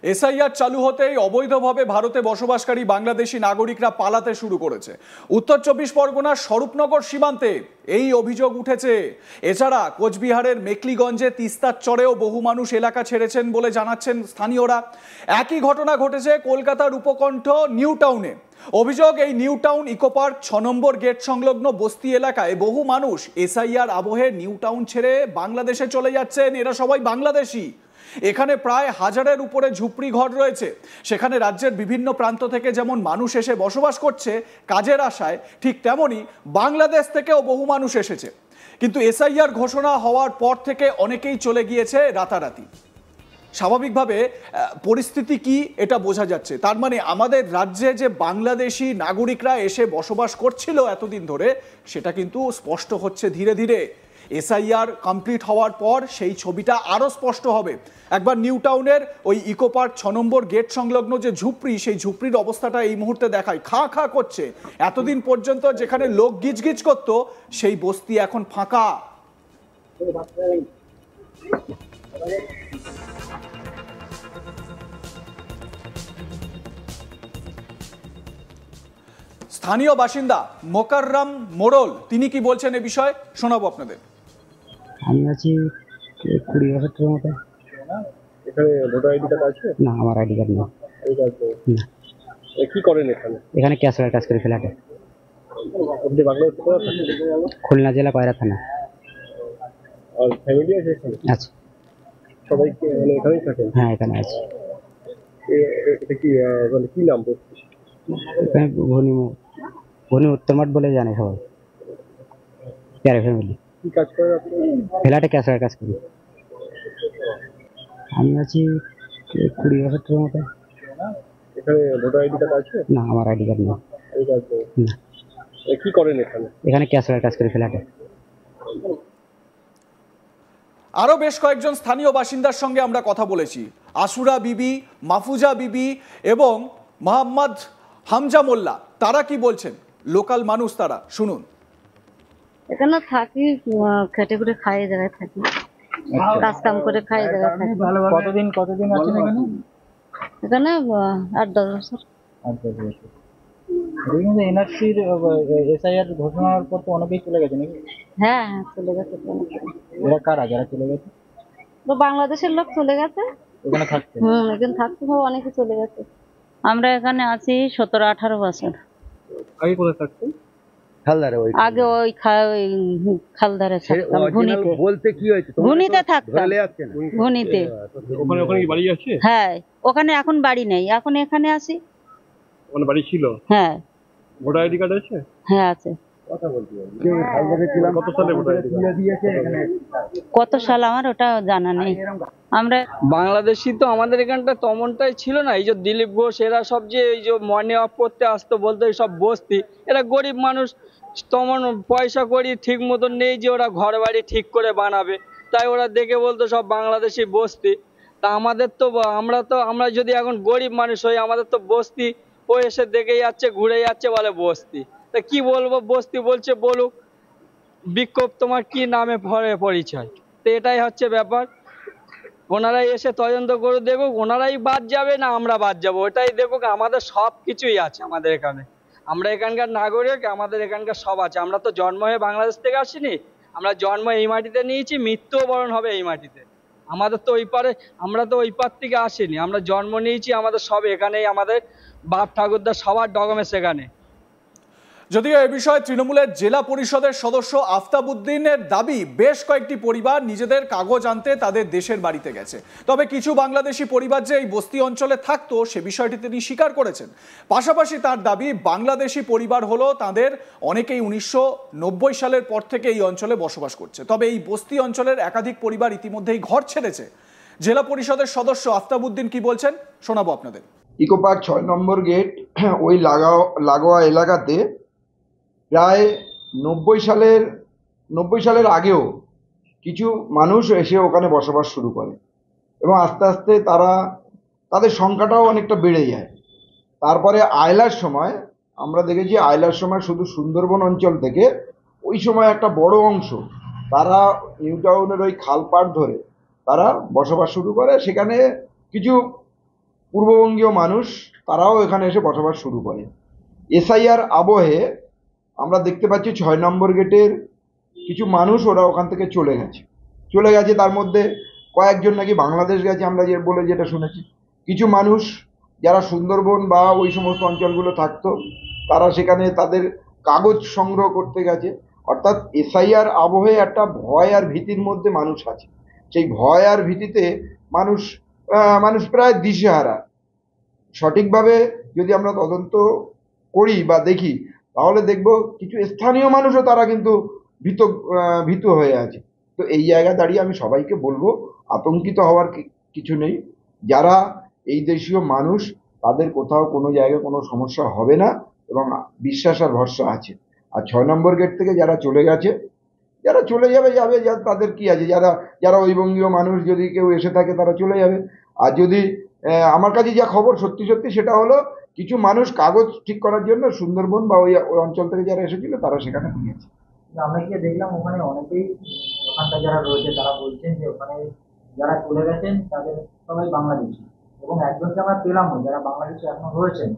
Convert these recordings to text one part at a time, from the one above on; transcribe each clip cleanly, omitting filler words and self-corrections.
SIR চালু হতেই অবৈধভাবে ভারতে বসবাসকারী বাংলাদেশি নাগরিকরা পালাতে শুরু করেছে। উত্তর 24 পরগনার স্বরূপনগর সীমান্তে এই অভিযোগ উঠেছে। এছাড়া কোচবিহারের মেকলিগঞ্জে তিস্তার চরেও বহু মানুষ এলাকা ছেড়েছেন বলে জানাচ্ছেন স্থানীয়রা। একই ঘটনা ঘটেছে কলকাতার উপকণ্ঠ নিউ টাউনে। অভিযোগ, এই নিউ টাউন ইকোপার্ক 6 নম্বর গেট সংলগ্ন বস্তি এলাকায় বহু মানুষ এসআইআর আবহে নিউ টাউন ছেড়ে বাংলাদেশে চলে যাচ্ছেন। এরা সবাই বাংলাদেশি। এখানে প্রায় 1000-এর উপরে ঝুপড়ি ঘর রয়েছে। সেখানে রাজ্যের বিভিন্ন প্রান্ত থেকে যেমন মানুষ এসে বসবাস করছে কাজের আশায়, ঠিক তেমনি বাংলাদেশ থেকেও বহু মানুষ এসেছে। কিন্তু এসআইআর ঘোষণা হওয়ার পর থেকে অনেকেই চলে গিয়েছে রাতারাতি। স্বাভাবিকভাবে পরিস্থিতি কি এটা বোঝা যাচ্ছে। তার মানে আমাদের রাজ্যে যে বাংলাদেশি নাগরিকরা এসে বসবাস করছিল এতদিন ধরে, সেটা কিন্তু স্পষ্ট হচ্ছে ধীরে ধীরে। এসআইআর কমপ্লিট হওয়ার পর সেই ছবিটা আরও স্পষ্ট হবে। একবার নিউ টাউনের ওই ইকো পার্ক 6 নম্বর গেট সংলগ্ন যে ঝুপড়ি, সেই ঝুপড়ির অবস্থাটা এই মুহূর্তে দেখায়। খা খা করছে। এতদিন পর্যন্ত যেখানে লোক গিজগিজ করতো, সেই বস্তি এখন ফাঁকা। স্থানীয় বাসিন্দা মোকাররম মোড়ল, তিনি কি বলছেন এ বিষয়ে শোনাবো আপনাদের। আমি আছি 20 বছর মতো। এখানে ভোটার আইডি কার্ড আছে? না, আমার আইডি কার্ড নেই। না। কি করেন এখানে? এখানে ক্যাশওয়ার কাজ করি ফ্ল্যাটে। আপনি বাংলাদেশ থেকে আসছেন? খুলনা জেলা কয়রা থানা। আর ফ্যামিলি আছে এখানে? আছে। সবাই কি মানে এখানেই থাকেন? হ্যাঁ, এখানে আছে। এটা কি মানে কি নাম বলছেন? এখানে ভনি উত্তরমাঠ বলে জানে সবাই। প্যারে ফ্যামিলি। কি কাজ করেন আপনি? ফ্ল্যাটে ক্যাশওয়ার কাজ করি। আমি আছি 20 বছর মতো। এখানে ভোটার আইডি কার্ড আছে? না, আমার আইডি কার্ড নেই। আইডি কার্ড নেই। না। কি করেন এখানে? এখানে ক্যাশওয়ার কাজ করি ফ্ল্যাটে। আরও বেশ কয়েকজন স্থানীয় বাসিন্দার সঙ্গে আমরা কথা বলেছি। আসুরা বিবি, মাহফুজা বিবি এবং মোহাম্মদ হামজা মোল্লা, তারা কি বলছেন, লোকাল মানুষ তারা, শুনুন। এখানে থাকি, খেটে খুটে খাই জায়গায় থাকি, কাজ কাম করে খাই জায়গায় থাকি। কতদিন আছেন এখানে? এখানে 8-10 বছর। 8-10 বছর। এনআরসির এসআইআর ঘোষণার পর তো অনেকেই চলে গেছে নাকি? হ্যাঁ, চলে গেছে। এরা কারা যারা চলে গেছে? তো বাংলাদেশের লোক চলে গেছে। এখানে থাকছে? এখানে থাকতে হবে, অনেকে চলে গেছে। আমরা এখানে আছি 17-18 বছর। আগে কোথায় থাকতেন? খালদারে। আগে ওই খালদারে থাকতাম, ভুনিতে। বলতে কি হয়েছে? ভুনিতে থাকতাম, ভুনিতে। ওখানে কি বাড়ি আছে? হ্যাঁ, ওখানে এখন বাড়ি নেই, এখন এখানে আছি। ওখানে বাড়ি ছিল? হ্যাঁ। ভোটার আইডি কার্ড আছে? হ্যাঁ, আছে। কথা বলতে কত সালে ভোটার আইডি কার্ড দিয়েছে এখানে? কত সাল আমার ওটা জানা নেই। আমরা বাংলাদেশি তো আমাদের এখানটা তেমনটাই ছিল না। এই যে দিলীপ ঘোষ এরা সব যে এই যে মর্নিং ওয়াক করতে আসতো, বলতো সব বস্তি, এরা গরিব মানুষ, তেমন পয়সা করি ঠিক মতন নেই যে ওরা ঘর বাড়ি ঠিক করে বানাবে, তাই ওরা দেখে বলতো সব বাংলাদেশি বস্তি। তা আমাদের তো আমরা যদি এখন গরিব মানুষ হই, আমাদের তো বস্তি ও এসে দেখে যাচ্ছে, ঘুরে যাচ্ছে, বলে বস্তি। তা কি বলবো, বস্তি বলছে বলুক, বিক্ষোভ তোমার কি নামে পরিচয়। তো এটাই হচ্ছে ব্যাপার। ওনারাই এসে তদন্ত করে দেখুক, ওনারাই বাদ যাবে না আমরা বাদ যাবো, ওটাই দেখুক। আমাদের সব কিছুই আছে আমাদের এখানে, আমরা এখানকার নাগরিক, আমাদের এখানকার সব আছে। আমরা তো জন্ম হয়ে বাংলাদেশ থেকে আসিনি, আমরা জন্ম এই মাটিতে নিয়েছি, মৃত্যুও বরণ হবে এই মাটিতে। আমাদের তো ওই পারে, আমরা তো ওই পার থেকে আসিনি, আমরা জন্ম নিয়েছি, আমাদের সব এখানেই, আমাদের বাপ ঠাকুরদা সবার ডকুমেন্টস এখানে। যদিও এ বিষয়ে তৃণমূলের জেলা পরিষদের সদস্য আফতাবউদ্দিনের দাবি, বেশ কয়েকটি পরিবার নিজেদের কাগজ আনতে তাদের দেশের বাড়িতে গেছে। তবে কিছু বাংলাদেশি পরিবার যে এই বস্তি অঞ্চলে থাকতো, সে বিষয়টি তিনি স্বীকার করেছেন। পাশাপাশি তার দাবি, বাংলাদেশি পরিবার হলো তাদের অনেকেই 1990 সালের পর থেকে এই অঞ্চলে বসবাস করছে। তবে এই বস্তি অঞ্চলের একাধিক পরিবার ইতিমধ্যেই ঘর ছেড়েছে। জেলা পরিষদের সদস্য আফতাবউদ্দিন কি বলছেন শোনাবো আপনাদের। ইকো পার্ক 6 নম্বর গেট ওই লাগোয়া এলাকাতে প্রায় 90 সালের আগেও কিছু মানুষ এসে ওখানে বসবাস শুরু করে এবং আস্তে আস্তে তাদের সংখ্যাটাও অনেকটা বেড়ে যায়। তারপরে আয়লার সময় আমরা দেখেছি, আয়লার সময় শুধু সুন্দরবন অঞ্চল থেকে ওই সময় একটা বড় অংশ তারা নিউ টাউনের ওই খালপাড় ধরে তারা বসবাস শুরু করে। সেখানে কিছু পূর্ববঙ্গীয় মানুষ তারাও এখানে এসে বসবাস শুরু করে। এসআইআর আবহে আমরা দেখতে পাচ্ছি 6 নম্বর গেটের কিছু মানুষ ওরা ওখান থেকে চলে গেছে। তার মধ্যে কয়েকজন নাকি বাংলাদেশ গেছে, আমরা যেটা শুনেছি। কিছু মানুষ যারা সুন্দরবন বা ওই সমস্ত অঞ্চলগুলো থাকতো, তারা সেখানে তাদের কাগজ সংগ্রহ করতে গেছে। অর্থাৎ এসআইআর আবহে একটা ভয় আর ভীতির মধ্যে মানুষ আছে। সেই ভয় আর ভীতিতে মানুষ প্রায় দিশেহারা। সঠিকভাবে যদি আমরা তদন্ত করি বা দেখি, তাহলে দেখব কিছু স্থানীয় মানুষও তারা কিন্তু ভীত হয়ে আছে। তো এই জায়গা দাঁড়িয়ে আমি সবাইকে বলবো, আতঙ্কিত হওয়ার কিছু নেই। যারা এই দেশীয় মানুষ, তাদের কোথাও কোনো জায়গায় কোনো সমস্যা হবে না এবং বিশ্বাস আর ভরসা আছে। আর 6 নম্বর গেট থেকে যারা চলে গেছে, যারা চলে যাবে তাদের কি আছে, যারা ওই বঙ্গীয় মানুষ যদি কেউ এসে থাকে তারা চলে যাবে। আর যদি আমার কাছে যা খবর সত্যি সেটা হলো, কিছু মানুষ কাগজ ঠিক করার জন্য সুন্দরবন বা ওই অঞ্চল থেকে যারা এসেছিল তারা সেখানে নিয়েছে। আমরা গিয়ে দেখলাম ওখানে অনেকেই ওখানকার যারা রয়েছে তারা বলছেন যে ওখানে যারা চলে গেছেন তাদের সবাই বাংলাদেশি, এবং একজনকে আমরা পেলাম যারা বাংলাদেশে এখনো রয়েছেন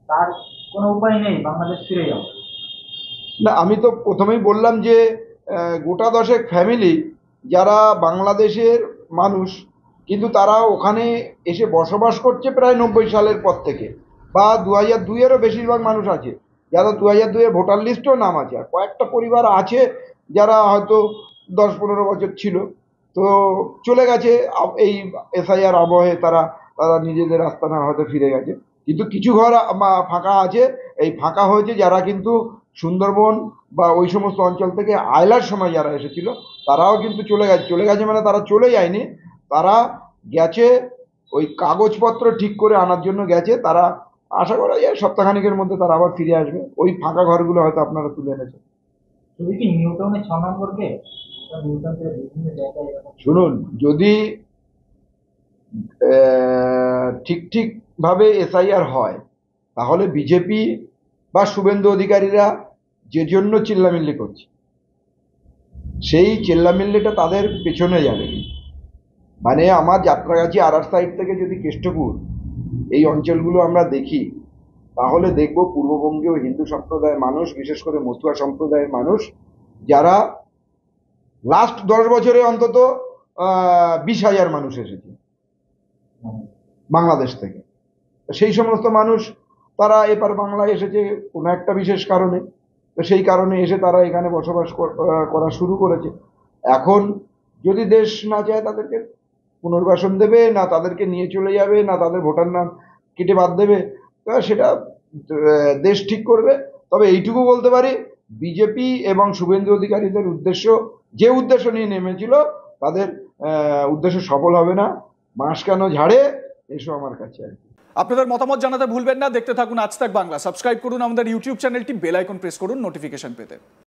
তার কোনো উপায় নেই বাংলাদেশ ফিরে যাওয়ার। না, আমি তো প্রথমেই বললাম যে গোটা 10 ফ্যামিলি যারা বাংলাদেশের মানুষ, কিন্তু তারা ওখানে এসে বসবাস করছে প্রায় 90 সালের পর থেকে, বা 2002-এরও বেশিরভাগ মানুষ আছে যারা 2002-এর ভোটার লিস্টেও নাম আছে। আর কয়েকটা পরিবার আছে যারা হয়তো 10-15 বছর ছিল, তো চলে গেছে এই এসআইআর আবহে, তারা নিজেদের আস্তানা হয়তো ফিরে গেছে। কিন্তু কিছু ঘর ফাঁকা আছে। এই ফাঁকা হয়েছে যারা কিন্তু সুন্দরবন বা ওই সমস্ত অঞ্চল থেকে আয়লার সময় যারা এসেছিল, তারাও কিন্তু চলে গেছে মানে তারা চলে যায়নি, তারা গেছে ওই কাগজপত্র ঠিক করে আনার জন্য গেছে। তারা আশা করা যায় সপ্তাহখানেকের মধ্যে তারা আবার ফিরে আসবে। ওই ফাঁকা ঘরগুলো হয়তো আপনারা তুলে এনেছেন। শুধু কি নিউটাউনে 6 নম্বর গেট? নিউটাউন থেকে বিভিন্ন জায়গায় শুনুন, যদি ঠিকভাবে এসআইআর হয়, তাহলে বিজেপি বা শুভেন্দু অধিকারীরা যে জন্য চিল্লামিল্লি করছে, সেই চিল্লামিল্লিটা তাদের পেছনে যাবে। মানে আমার যাত্রাগাছি আরার সাইড থেকে যদি কেষ্টপুর এই অঞ্চলগুলো আমরা দেখি, তাহলে দেখব পূর্ববঙ্গীয় হিন্দু সম্প্রদায়ের মানুষ, বিশেষ করে মতুয়া সম্প্রদায়ের মানুষ, যারা লাস্ট 10 বছরে অন্তত 20,000 মানুষ এসেছে বাংলাদেশ থেকে। সেই সমস্ত মানুষ তারা এপার বাংলায় এসেছে কোনো একটা বিশেষ কারণে, তো সেই কারণে এসে তারা এখানে বসবাস করা শুরু করেছে। এখন যদি দেশ না চায় তাদেরকে পুনর্বাসন দেবে না, তাদেরকে নিয়ে চলে যাবে না, তাদের ভোটার নাম কেটে বাদ দেবে, সেটা দেশ ঠিক করবে। তবে এইটুকু বলতে পারি, বিজেপি এবং শুভেন্দু অধিকারীদের যে উদ্দেশ্য নিয়ে নেমেছিল, তাদের উদ্দেশ্য সফল হবে না। মাস কেন ঝাড়ে, এসো আমার কাছে। আর কি আপনাদের মতামত জানাতে ভুলবেন না। দেখতে থাকুন আজ তাক বাংলা। সাবস্ক্রাইব করুন আমাদের ইউটিউব চ্যানেলটি, বেল আইকন প্রেস করুন নোটিফিকেশন পেতে।